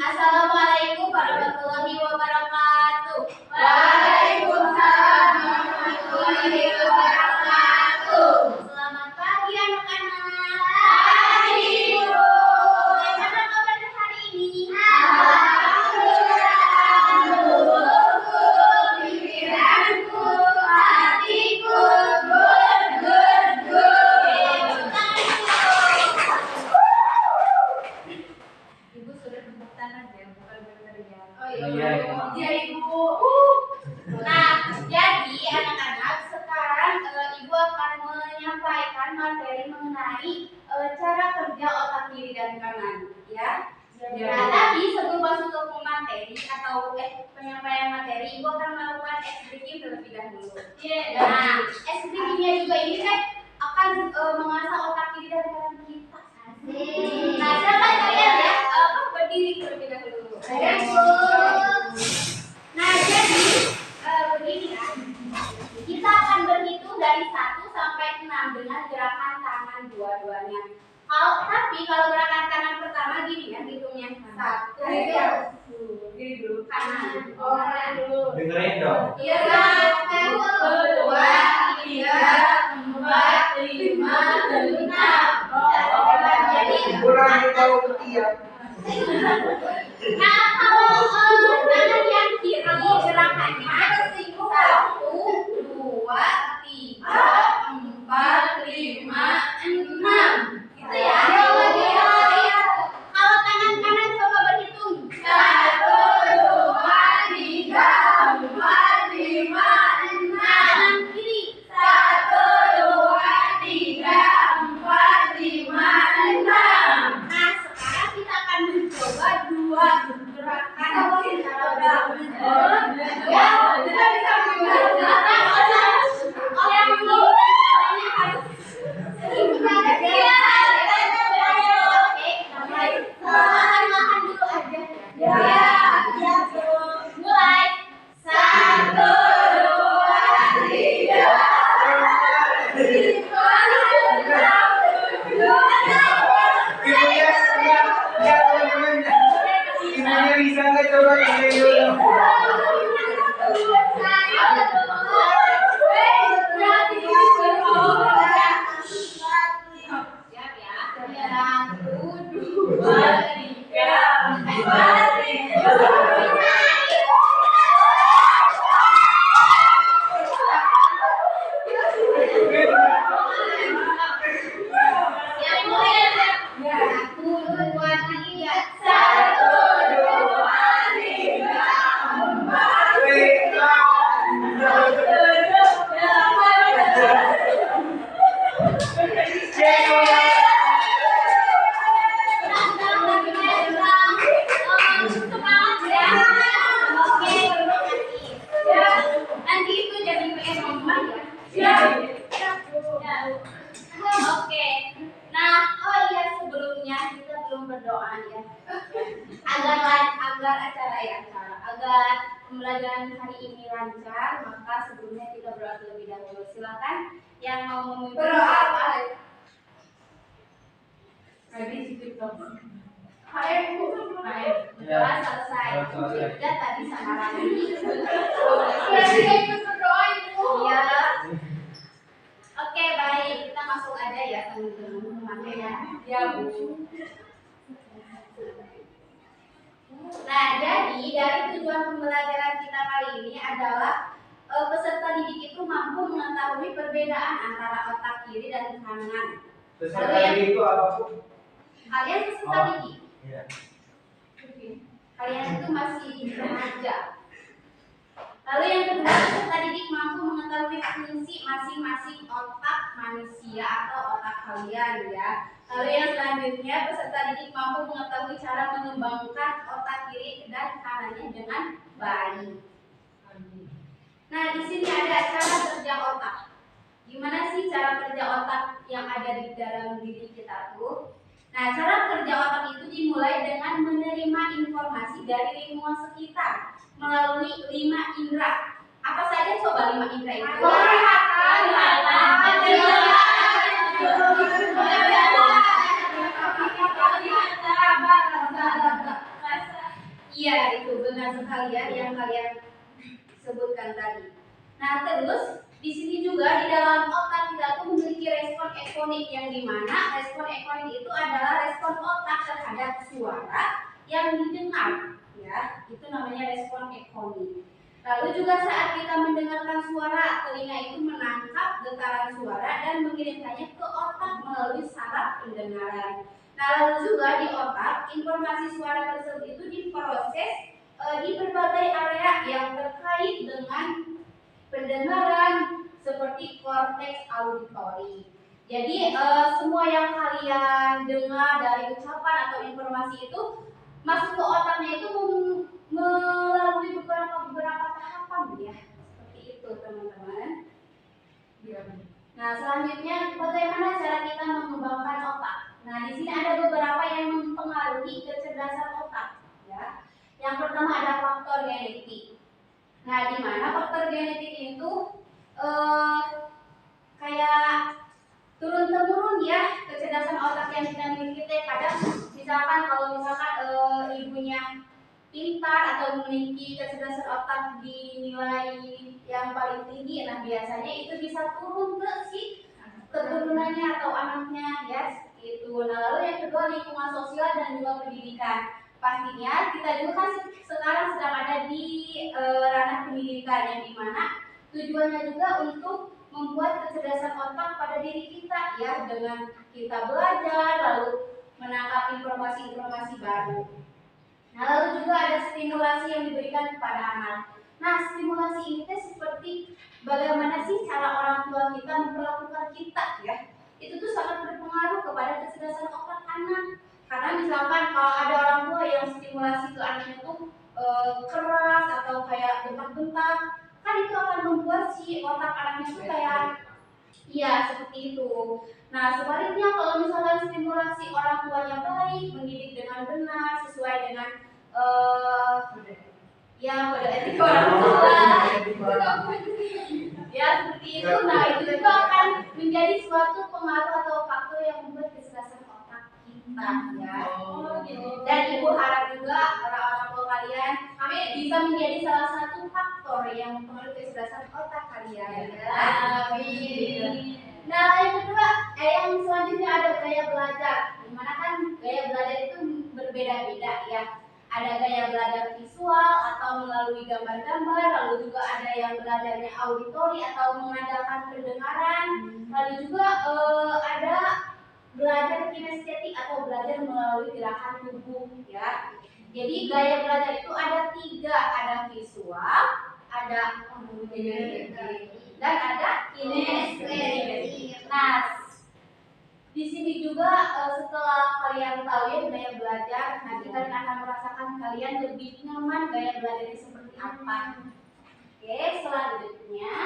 Assalamualaikum warahmatullahi wabarakatuh. Waalaikumsalam warahmatullahi wabarakatuh. Selamat pagi anak-anak. Pagi, Bu. Bagaimana kabarnya hari ini? Alhamdulillah, mulutku, pikiranku, hatiku, Ibu sudah tepuk tangan ya, bukan bekerja. Oh iya. iya, Ibu. Nah, jadi anak-anak sekarang Ibu akan menyampaikan materi mengenai cara kerja otak kiri dan kanan, ya. Nah, tapi sebelum masuk ke materi atau penyampaian materi, Ibu akan melakukan extracting terlebih dahulu. Nah, extractingnya juga ini akan mengasah otak kiri dan kanan kita. Nah, silakan kalian ya, berdiri terlebih dahulu. Nah, jadi begini ya. Kita akan berhitung dari 1 sampai 6 dengan gerakan tangan dua-duanya. Kalau gerakan tangan pertama gini ya, hitungnya 1, Gini dulu. kanan. Orang dulu. Dengerin dong. Iya, 1, 2, 3, 4, 5, 6. Jadi Kurang tahu ketiak. nah, kalau tangan yang kiri gerakannya 1, 2, 3, 4, 5, 6. Gitu ya. Kalau tangan kanan coba berhitung. 1, 2, 3, 4, 5, 6. Tangan kiri. 1, 2, 3, 4, 5, 6. Nah, sekarang kita akan mencoba dua gerakan secara mulai. 1, 2, 3, Ibunya bisa nggak coba ini dulu? Siap ya. 1, 2, 3, 4, 5. yang mulai. 1, 2, 3. 1, 2, 3, Semangat ya. Oke, terima kasih. Nanti itu jadi PR mama ya. Oke. Nah, oh iya, sebelumnya kita belum berdoa ya. Agar agar pembelajaran hari ini lancar, maka sebelumnya kita berdoa terlebih dahulu. Silakan yang mau memimpin. Berdoa apa? Berdoa selesai. Sudah tadi sama lagi. Iya. Oke, baik. Kita masuk aja ya teman-teman ya. Ya, Bu. Nah, jadi dari tujuan pembelajaran kita kali ini adalah peserta didik itu mampu mengetahui perbedaan antara otak kiri dan kanan. Peserta didik itu apa, Bu? Kalian peserta didik. Iya. Kalian itu masih remaja. Lalu yang kedua, peserta didik mampu mengetahui fungsi masing-masing otak manusia atau otak kalian ya. Lalu yang selanjutnya, peserta didik mampu mengetahui cara mengembangkan otak kiri dan kanannya dengan baik. Nah, di sini ada cara kerja otak. Gimana sih cara kerja otak yang ada di dalam diri kita tuh? Nah, cara kerja otak itu dimulai dengan menerima informasi dari lingkungan sekitar melalui 5 indera. Apa saja coba 5 indera itu? Penglihatan, Iya, itu benar sekali ya yang kalian sebutkan tadi. Nah, terus di sini juga di dalam otak kita tuh memiliki respon ekonik yang dimana respon ekonik itu adalah respon otak terhadap suara yang didengar, ya. Itu namanya respon ekonik. Lalu juga saat kita mendengarkan suara, telinga itu menangkap getaran suara dan mengirimkannya ke otak melalui saraf pendengaran. Nah, lalu juga di otak, informasi suara tersebut itu diproses di berbagai area yang terkait dengan pendengaran seperti korteks auditori. Jadi semua yang kalian dengar dari ucapan atau informasi itu masuk ke otaknya itu melalui beberapa tahapan ya. Seperti itu teman-teman. Nah, selanjutnya bagaimana cara kita mengembangkan otak? Nah, di sini ada beberapa yang mempengaruhi kecerdasan otak ya. Yang pertama ada faktor genetik. Nah, di mana faktor genetik itu kayak turun temurun ya kecerdasan otak yang kita miliki. Kadang misalkan kalau misalkan ibunya pintar atau memiliki kecerdasan otak di nilai yang paling tinggi, nah biasanya itu bisa turun ke si keturunannya atau anaknya ya itu. Nah, lalu yang kedua lingkungan sosial dan juga pendidikan. Pastinya kita juga kan sekarang sedang ada di ranah pendidikan yang dimana tujuannya juga untuk membuat kecerdasan otak pada diri kita ya dengan kita belajar lalu menangkap informasi-informasi baru. Nah, lalu juga ada stimulasi yang diberikan kepada anak. Nah, stimulasi ini seperti bagaimana sih cara orang tua kita memperlakukan kita ya. Itu tuh sangat berpengaruh kepada kecerdasan otak anak. Karena misalkan kalau ada orang tua yang stimulasi ke anaknya tuh keras atau kayak bentak-bentak, kan itu akan membuat si otak anaknya tuh kayak iya seperti itu. Nah, sebaliknya kalau misalkan stimulasi orang tuanya baik, mendidik dengan benar sesuai dengan ya kode etik orang tua, ya seperti itu. Nah, itu juga akan menjadi suatu pengaruh atau faktor yang membuat kecerdasan otak kita ya. Dan ibu harap juga orang-orang tua kalian bisa menjadi salah satu faktor yang mempengaruhi kecerdasan otak kalian ya. Amin. Nah, yang kedua, yang selanjutnya ada gaya belajar. Dimana kan gaya belajar itu berbeda-beda ya. Ada gaya belajar visual atau melalui gambar-gambar, lalu juga ada yang belajarnya auditori atau mengandalkan pendengaran, lalu juga ada belajar kinestetik atau belajar melalui gerakan tubuh ya. Jadi gaya belajar itu ada 3, ada visual, ada dan ada kinestetik. Nah, di sini juga setelah kalian tahu ya gaya belajar, nanti kalian akan merasakan kalian lebih nyaman gaya belajar seperti apa. Oke, selanjutnya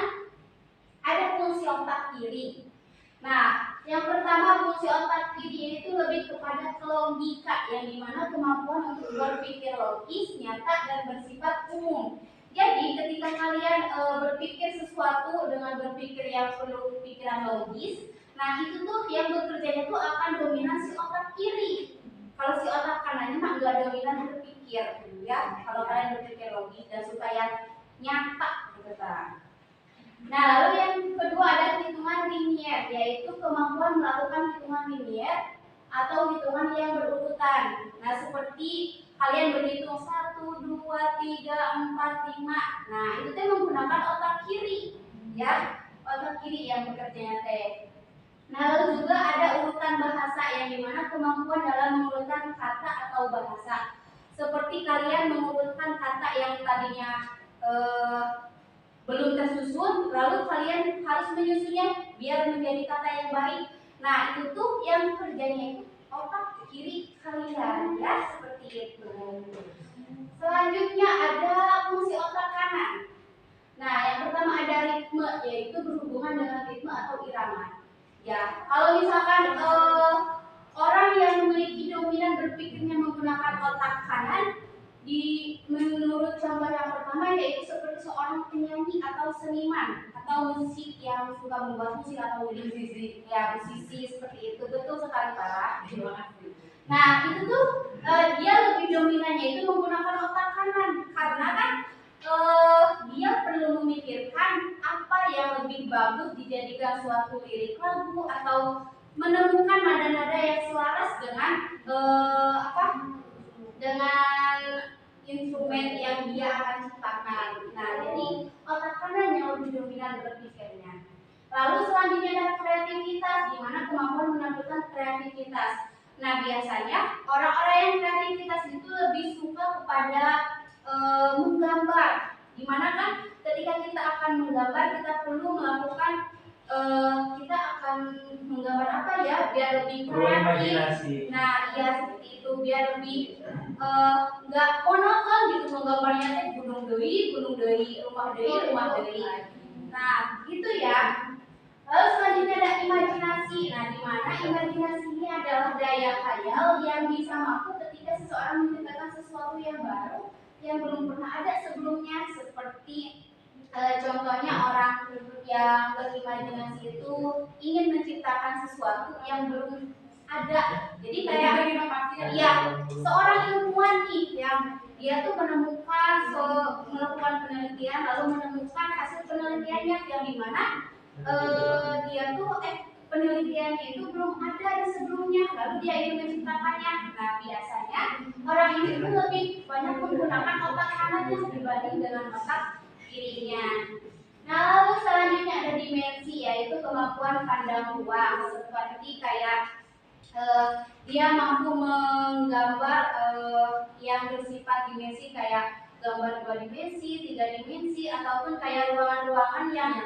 ada fungsi otak kiri. Nah, yang pertama fungsi otak kiri itu lebih kepada logika, yang dimana kemampuan untuk berpikir logis, nyata dan bersifat umum. Jadi ketika kalian berpikir sesuatu dengan berpikir yang perlu pikiran logis, nah itu tuh yang bekerjanya tuh akan dominan si otak kiri. Kalau si otak kanannya mah nggak dominan berpikir, ya. Kalau kalian berpikir logis dan suka yang nyata, gitu kan. Nah, lalu yang kedua ada hitungan linier, yaitu kemampuan melakukan hitungan linier atau hitungan yang berurutan. Nah, seperti kalian berhitung 1, 2, 3, 4, 5. Nah, itu teh menggunakan otak kiri, ya. Otak kiri yang bekerjanya teh. Nah, lalu juga ada urutan bahasa yang dimana kemampuan dalam mengurutkan kata atau bahasa. Seperti kalian mengurutkan kata yang tadinya belum tersusun, lalu kalian harus menyusunnya biar menjadi kata yang baik. Nah, itu tuh yang kerjanya itu otak kiri kalian, ya seperti itu. Selanjutnya ada fungsi otak kanan. Nah, yang pertama ada ritme, yaitu berhubungan dengan ritme atau irama. Ya, kalau misalkan orang yang memiliki dominan berpikirnya menggunakan otak kanan, menurut contoh yang pertama yaitu seperti seorang penyanyi atau seniman atau musik yang suka membuat musik atau musisi seperti itu. Betul sekali Pak. Nah, itu tuh dia lebih dominannya itu menggunakan otak suatu lirik lagu atau menemukan nada-nada yang selaras dengan dengan instrumen yang dia akan ciptakan. Nah, jadi otak kanan yang lebih dominan berpikirnya. Lalu selanjutnya ada kreativitas, di mana kemampuan menampilkan kreativitas. Nah, biasanya orang-orang yang kreativitas itu lebih suka kepada menggambar. Di mana kan ketika kita akan menggambar, kita perlu melakukan kita akan menggambar apa ya biar lebih kreatif. Nah, iya seperti itu, biar lebih nggak monoton gitu menggambarnya teh gunung deui, rumah deui. Nah, gitu ya. Lalu selanjutnya ada imajinasi. Nah, di mana imajinasi ini adalah daya khayal yang bisa mampu ketika seseorang menciptakan sesuatu yang baru yang belum pernah ada sebelumnya, seperti contohnya orang yang berimajinasi itu ingin menciptakan sesuatu yang belum ada. Jadi kayak ya seorang ilmuwan nih yang dia tuh melakukan penelitian lalu menemukan hasil penelitiannya yang dimana dia tuh penelitiannya itu belum ada di sebelumnya lalu dia ingin menciptakannya. Nah, biasanya orang ini tuh lebih banyak menggunakan otak kanannya dibanding dengan otak kirinya. Nah, lalu selanjutnya ada dimensi, yaitu kemampuan pandang luas, seperti kayak dia mampu menggambar yang bersifat dimensi kayak gambar 2 dimensi, 3 dimensi, ataupun kayak ruangan-ruangan yang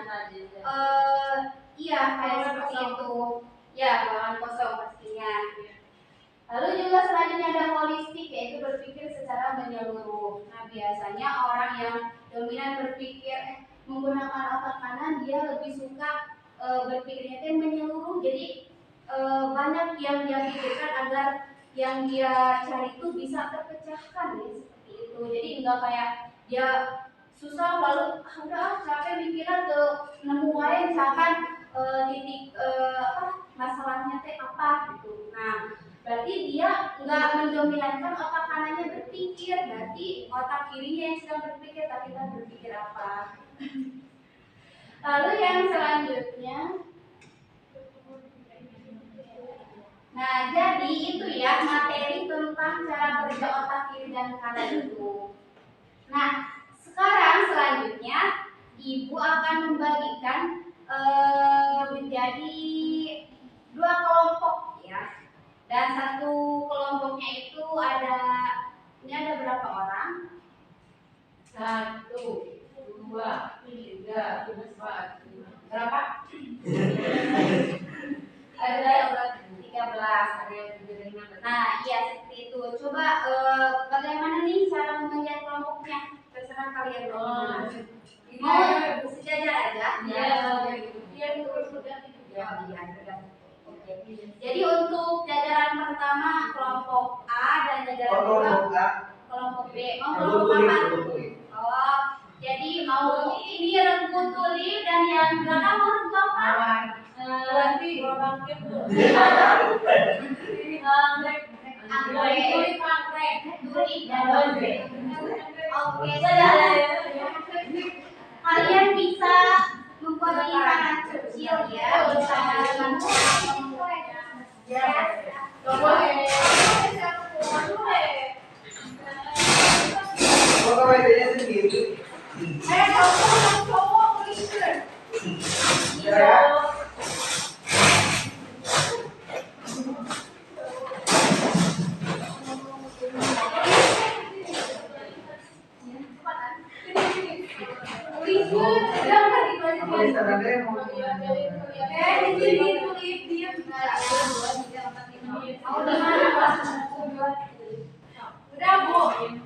iya kayak seperti itu. Ya, ruangan kosong pastinya. Lalu juga selanjutnya ada holistik, yaitu berpikir secara menyeluruh. Nah, biasanya orang yang dominan berpikir menggunakan otak kanan, dia lebih suka berpikirnya itu menyeluruh. Jadi banyak yang dia pikirkan agar yang dia cari itu bisa terpecahkan ya, seperti itu. Jadi enggak kayak dia susah lalu udah capek mikiran ke nemu wae misalkan titik masalahnya teh apa gitu. Nah, berarti dia nggak mendominankan otak kanannya berpikir, berarti otak kirinya yang sedang berpikir, tapi kita berpikir apa. Lalu yang selanjutnya, nah jadi itu ya materi tentang cara kerja otak kiri dan kanan itu. Nah, sekarang selanjutnya Ibu akan membagikan menjadi 2 kelompok ya. Dan satu kelompoknya itu ini ada berapa orang? 1, 2, 3, 4, 5. Berapa? Ada 13, ada yang 7. Nah, iya seperti itu. Coba bagaimana nih cara membagian kelompoknya? Terserah kalian bagaimana. Mau sejajar aja? Iya, Oke. Jadi untuk jajaran pertama kelompok A dan jajaran kedua kelompok B. Mau kelompok apa? Oh, jadi mau ini regu tulip dan yang belakang mau regu apa? Nanti anggrek tuh. Tulip dan anggrek. Oke, kalian bisa mempunyai tangan kecil ya, bisa dengan Kok bedanya sendiri? Ya. Udah Bu.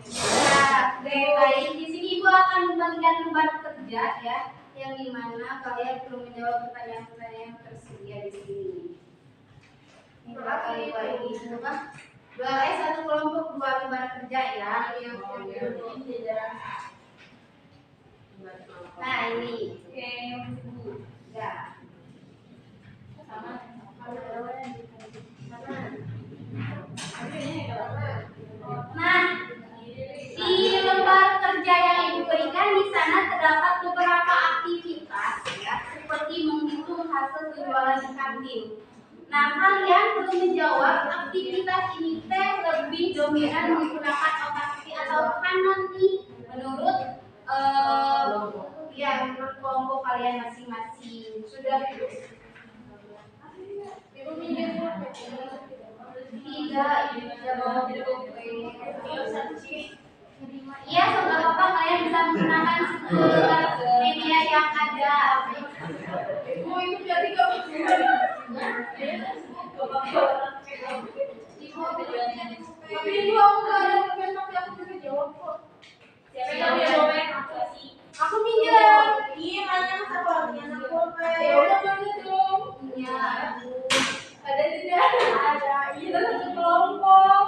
Nah, baik. Di sini Ibu akan membagikan lembar kerja ya, yang dimana kalian perlu menjawab pertanyaan-pertanyaan yang tersedia di sini. Ini bakal Ibu bagi satu kelompok 2 lembar kerja ya. Nah ini. Oke. Ya. Sama. Nah, di lembar kerja yang Ibu berikan di sana terdapat beberapa aktivitas ya, seperti menghitung hasil tim. Nah, kalian perlu menjawab aktivitas ini teh lebih dominan menggunakan otak kiri atau kanan nih menurut ya menurut kelompok kalian masing-masing. Sudah tidak, iya, nggak apa-apa, kalian bisa menggunakan media yang ada. Oh, itu jadi gak tapi itu aku gak ada komen tapi aku bisa jawab kok. Siapa yang jawab? Aku minjem. Iya, nanya satu lagi yang aku ya udah mana dong? Iya. Ada tidak? Ada. Iya, satu kelompok.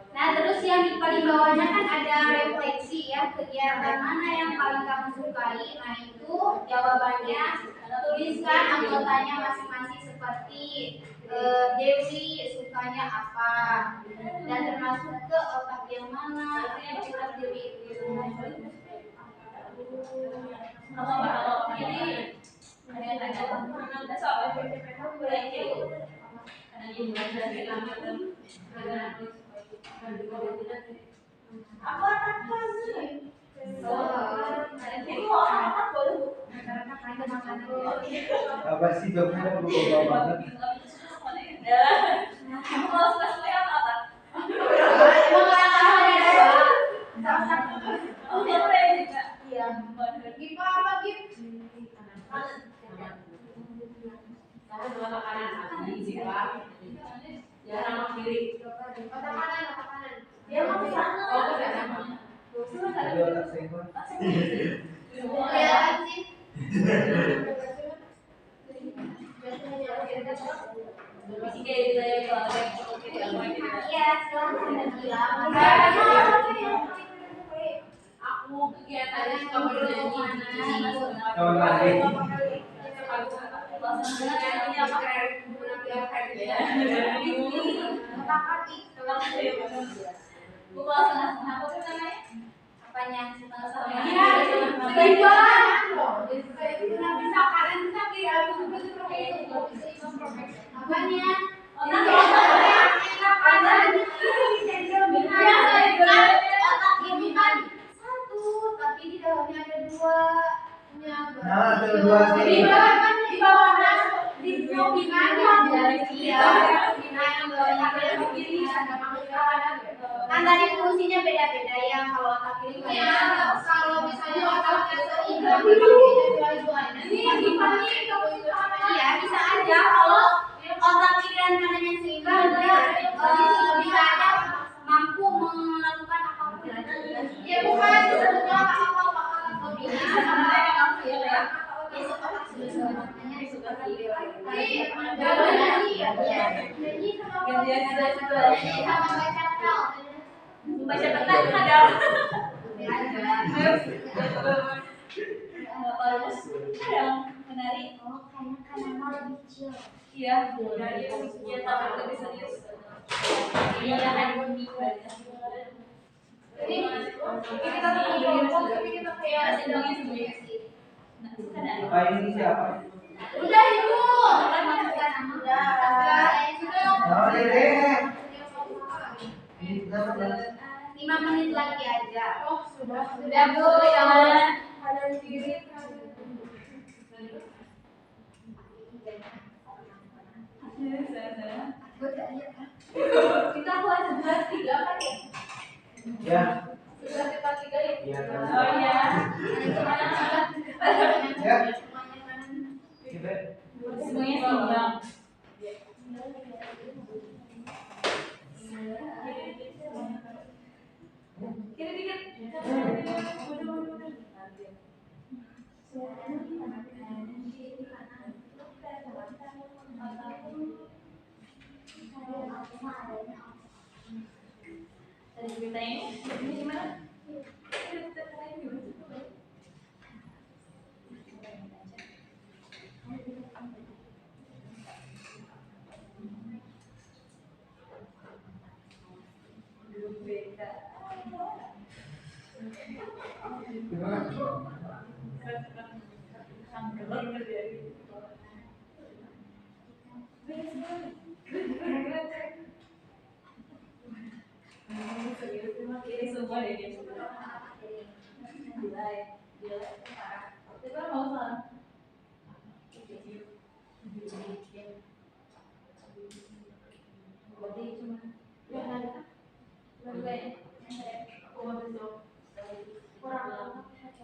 Nah, terus yang di paling bawahnya kan ada refleksi ya, kegiatan mana yang paling kamu sukai. Nah, itu jawabannya tuliskan anggotanya masing-masing seperti Dewi sukanya apa dan termasuk ke otak yang mana yang kita Dewi itu. Kalau ini ada soal boleh jadi. Aku anak sih. Itu anak boleh. Apa sih jawabnya aku lupa banget. Aku mau sesuai apa? Oh, boleh juga. Iya. Gipa apa Gip? Jarang kiri. Otak kanan. Dia mau ke sana. Oh, ke sana. Jadi otak saya. Ya sih. Iya, silakan. Aku kegiatannya suka bernyanyi. Kawan lagi. Apanya? Satu, tapi di dalamnya ada dua. Nah, ada dua sih. Di bawahnya di dominannya iya. Kan tadi fungsinya beda-beda ya, kalau otak kiri kalau misalnya otak kiri iya bisa aja kalau otak kiri dan kanannya seimbang dia bisa aja mampu melakukan apapun. Ya bukan sebetulnya apa Baca peta ada. Bagus. Yang menarik. Oh, karena lebih kecil. Iya, dari kegiatan lebih serius. Iya, ada ini kita tuh kelompok tapi kita kayak sedangnya sendiri. Apa ini siapa? Udah ibu. Oh, Dede. Ini berapa? 5 menit lagi aja. Oh, sudah Bu, jangan. ada diri. Kita kelas 11 3 kan ya? Ya. 11 kita 3 ya? Iya. Oh iya. Ya. Kita Semuanya seimbang. Kiri dikit. Tadi ceritanya ini gimana? Beda.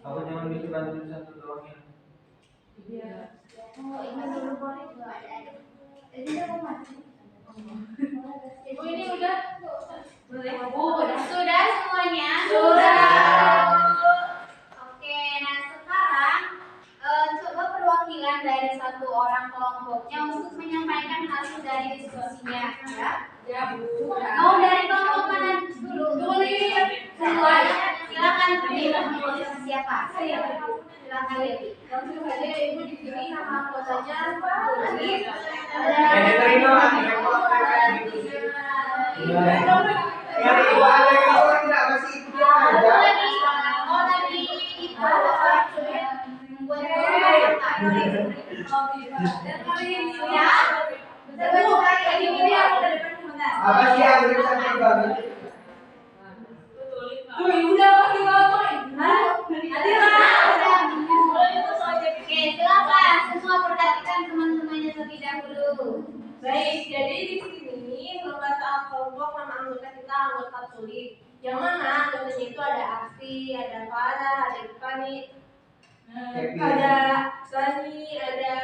Aku cuma bisa bantu satu doang ya. Oh, ini dulu boleh juga. Ini aku masih. Ibu ini udah Sudah semuanya? Sudah. Oke, nah sekarang coba perwakilan dari satu orang kelompoknya untuk menyampaikan hasil dari diskusinya, ya. Ya, Bu. Mau dari kelompok mana dulu? Semuanya. Silakan pilih siapa? Silakan Dewi. Langsung saja Ibu di sini nama anggotanya. Terima kasih. Ya, Ibu ada kalau tidak masih ikutin aja. Oh lagi itu membuat ya. Apa sih yang bisa dibagi? Tuh, Ibu udah lagi ngomong. Oke, silakan semua perhatikan teman-temannya terlebih dahulu. Baik, jadi di sini salah kelompok nama anggota kita anggota sulit. Yang mana anggotanya itu ada Aksi, ada Farah, ada Ipani, ada Sani, ada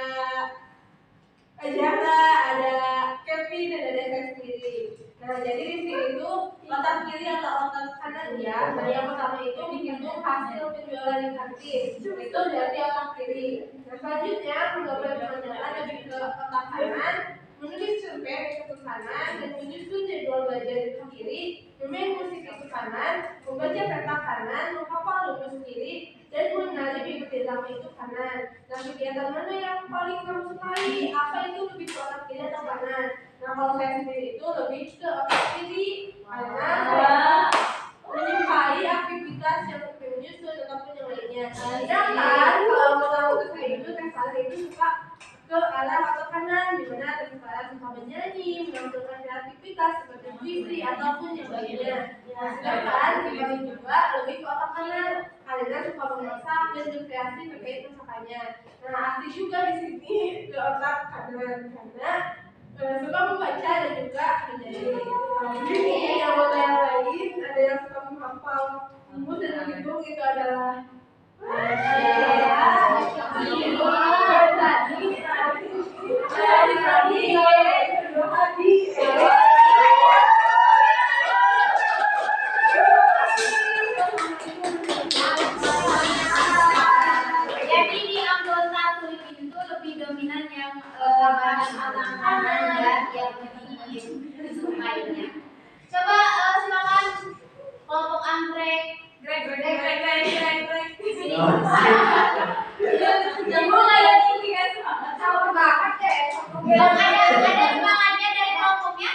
Ajara, ada Kevin, dan ada saya sendiri. Nah, jadi di sini itu otak kiri atau otak kanan ya. Nah, yang pertama itu menghitung hasil penjualan di kantin. Itu dari otak kiri. Nah, selanjutnya mengambil pemandangan lebih ke otak kanan, menulis survei ke kanan, dan menyusun jadwal belajar di kiri, bermain musik ke kanan, membaca peta kanan, menghafal rumus kiri, dan mengenali bibit irama itu kanan. Nah, kegiatan mana yang paling kamu sukai? Apa itu lebih ke otak kiri atau kanan? Nah, kalau saya sendiri itu lebih ke otak kiri karena saya menyukai aktivitas yang lebih menyusun ataupun yang lainnya. Sedangkan kalau tahu saya itu saya itu suka ke arah otak kanan, di mana terkadang suka menyanyi, menampilkan kreativitas seperti puisi ataupun yang lainnya. Nah, sedangkan kembali juga lebih ke otak kanan karena suka memasak dan berkreasi terkait masakannya. Nah, Asti juga di sini ke otak kanan karena suka membaca dan juga menyanyi. Ini yang yang lain ada yang suka menghafal rumus dan menghitung itu adalah Jadi di anggota kulit itu lebih dominan yang kanan ya, yang lebih disukainya. Coba silakan kelompok anggrek. Sini. Ada semangatnya dari kelompoknya?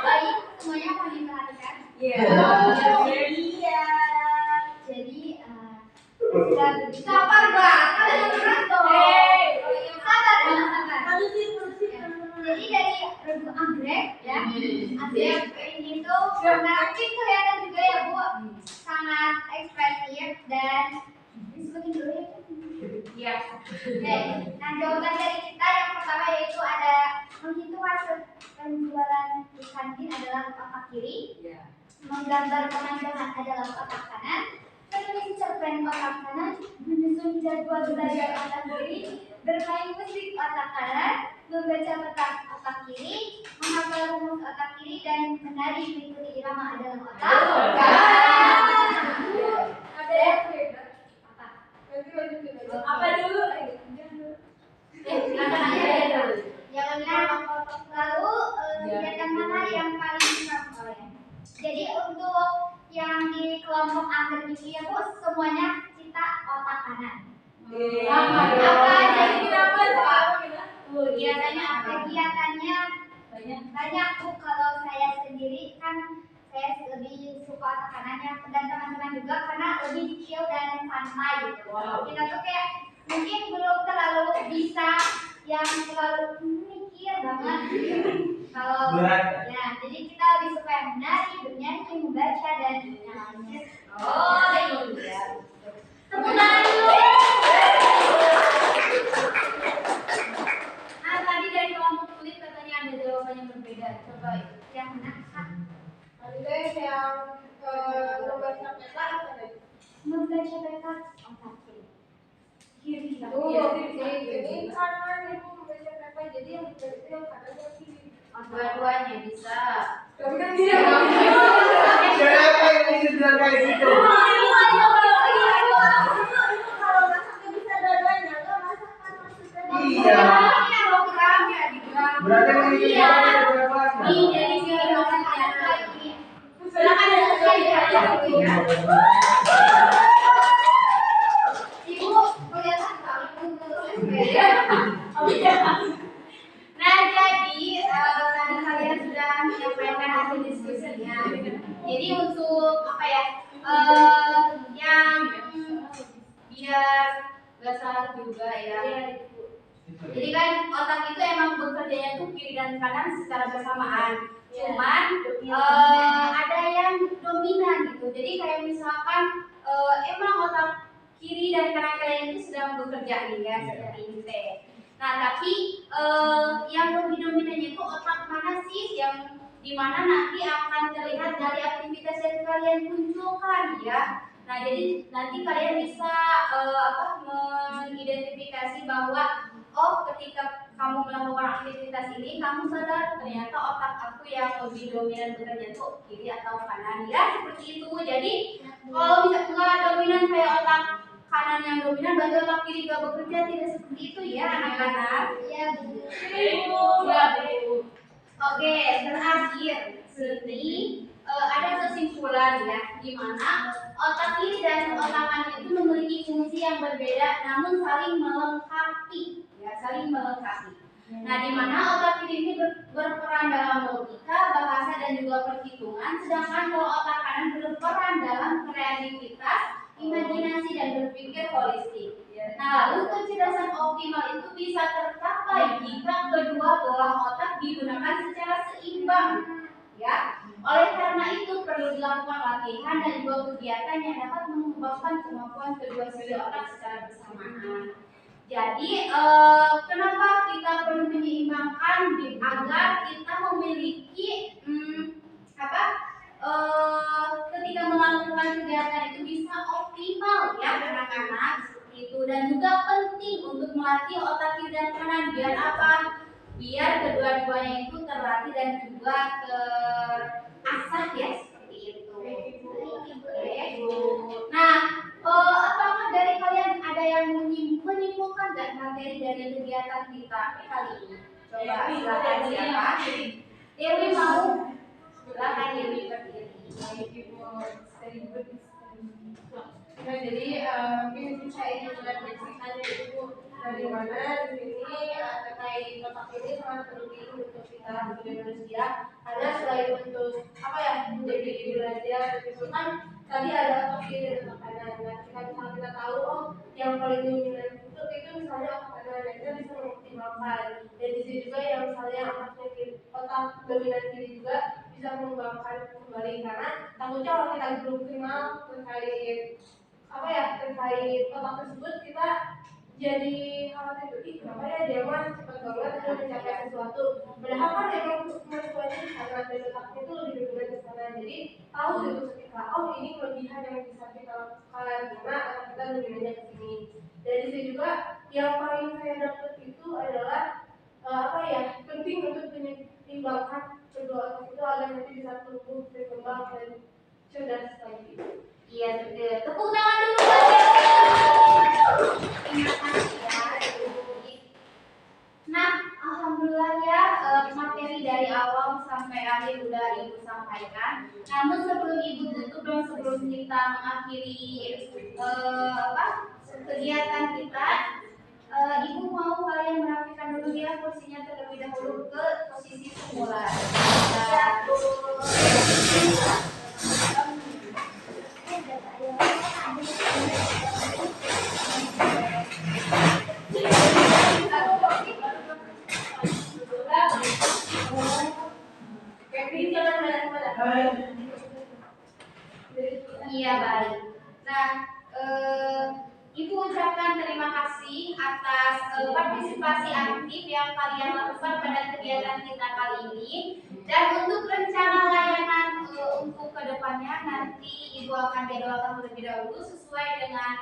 Baik, semuanya mau diperhatikan. Iya. Jadi sabar banget, sabar. Jadi dari regu anggrek ya, anggrek ini tuh mungkin kelihatan juga ya Bu, sangat ekspresif dan sebagai dulu ya. Iya. Oke. Nah, jawaban dari kita yang pertama yaitu ada menghitung hasil penjualan di kantin adalah otak kiri, menggambar pemandangan adalah otak kanan, menulis cerpen otak kanan, menyusun jadwal belajar otak kiri, bermain musik otak kanan, membaca peta otak kiri, menghafal rumus otak kiri, dan menari mengikuti irama adalah otak kanan. Apa dulu? Silakan aja dulu. Lalu kegiatan mana yang paling disukai? Jadi untuk yang di kelompok anggrek itu ya Bu, semuanya kita otak kanan. Apa aja kenapa kegiatannya banyak Bu. Kalau saya sendiri kan saya lebih suka otak kanannya dan teman-teman juga karena lebih chill dan santai gitu. Kita tuh kayak mungkin belum terlalu bisa yang terlalu banget. Kalau Berat. ya, jadi kita lebih suka yang menari, bernyanyi, membaca dan yang lainnya. Oh, iya. Tepuk tangan dulu. Nah, tadi dari kelompok kulit katanya ada jawaban yang berbeda. Coba yang mana? Kak? Tadi deh yang membaca peta apa deh? Membaca peta otak kiri. Jadi kanan ibu membaca peta, jadi yang itu yang kanannya kiri. Dua-duanya bisa. Tapi kan dia Kenapa ini bilang kayak gitu? kalau masaknya bisa dua-duanya, nggak masak kan maksudnya. Iya. Programnya dibilang. Berarti mau ini Iya. berapa? Ini dari sini maksudnya lagi. Silakan ada sekali ya. Ibu kelihatan Nah, jadi tadi kalian sudah menyampaikan hasil diskusinya. Jadi untuk apa ya? Yang biar nggak salah juga ya. Jadi kan otak itu emang bekerjanya tuh kiri dan kanan secara bersamaan. Cuman ada yang dominan gitu. Jadi kayak misalkan emang otak kiri dan kanan kalian itu sedang bekerja nih ya seperti ini teh. Nah tapi yang lebih dominannya itu otak mana sih yang dimana nanti akan terlihat dari aktivitas yang kalian munculkan ya. Nah jadi nanti kalian bisa mengidentifikasi bahwa oh ketika kamu melakukan aktivitas ini kamu sadar ternyata otak aku yang lebih dominan bekerja tuh kiri atau kanan ya seperti itu. Jadi kalau bisa nggak dominan kayak otak kanan yang dominan berarti otak kiri gak bekerja, tidak seperti itu ya anak-anak. Iya Bu. Oke, terakhir sini ada kesimpulan ya di mana otak kiri dan otak kanan itu memiliki fungsi yang berbeda namun saling melengkapi ya, saling melengkapi. Nah, di mana otak kiri ini berperan dalam logika, bahasa dan juga perhitungan, sedangkan kalau otak kanan berperan dalam kreativitas, imajinasi dan berpikir holistik. Nah, lalu kecerdasan optimal itu bisa tercapai jika kedua belah otak digunakan secara seimbang. Ya, oleh karena itu perlu dilakukan latihan dan juga kegiatan yang dapat mengembangkan kemampuan kedua sisi otak secara bersamaan. Jadi, kenapa kita perlu menyeimbangkan agar kita memiliki ketika melakukan kegiatan itu bisa optimal ya anak-anak seperti itu, dan juga penting untuk melatih otak kiri dan kanan biar apa? Biar kedua-duanya itu terlatih dan juga terasah ya seperti itu. Nah, apakah dari kalian ada yang menyimpulkan nggak materi dari kegiatan kita kali ini? Coba silakan siapa? Dewi mau? Silakan Dewi berdiri. Nah, jadi mungkin saya ingin menyampaikan itu dari mana di sini terkait otak ini sangat penting untuk kita sebagai manusia, karena selain untuk apa ya menjadi belajar itu kan tadi ada otak kiri dan otak kanan. Nah, misalnya kita tahu oh yang paling dominan itu misalnya otak kanan, nah, kita bisa mengoptimalkan. Dan di sini juga yang misalnya otak dominan kiri juga bisa mengembangkan kembali, karena takutnya kalau kita belum kenal terkait otak tersebut kita jadi khawatir ih kenapa ya dia mah cepat banget dia mencapai sesuatu, padahal kan emang kemampuannya di sana dan otaknya itu lebih dominan ke sana. Jadi tahu gitu ketika oh ini kelebihan yang bisa kita lakukan karena otak kita dominannya ke sini. Dan di sini juga yang paling saya dapat itu adalah penting untuk menyeimbangkan kedua otak itu agar nanti bisa tumbuh berkembang dan cerdas lagi. Iya betul. Tepuk tangan dulu buat Dewi. Terima kasih ya. Nah, alhamdulillah ya materi dari awal sampai akhir udah Ibu sampaikan. Namun sebelum Ibu tutup dan sebelum kita mengakhiri kegiatan kita, Ibu mau kalian merapikan dulu ya kursinya terlebih dahulu ke posisi semula. Nah, Ibu ucapkan terima kasih atas partisipasi aktif yang kalian lakukan pada kegiatan kita kali ini. Dan untuk rencana layanan untuk kedepannya nanti Ibu akan jadwalkan terlebih dahulu sesuai dengan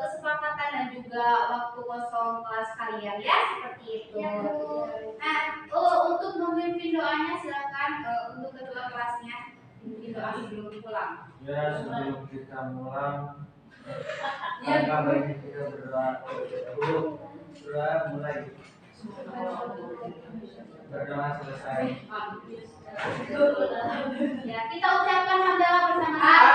kesepakatan dan juga waktu kosong kelas kalian ya, seperti itu. Nah, untuk memimpin doanya silakan untuk ketua kelasnya memimpin doa sebelum pulang. Ya, sebelum kita pulang, langkah baiknya kita berdoa dulu. Doa mulai. Berdoa selesai. Ya, kita ucapkan hamdalah bersama-sama.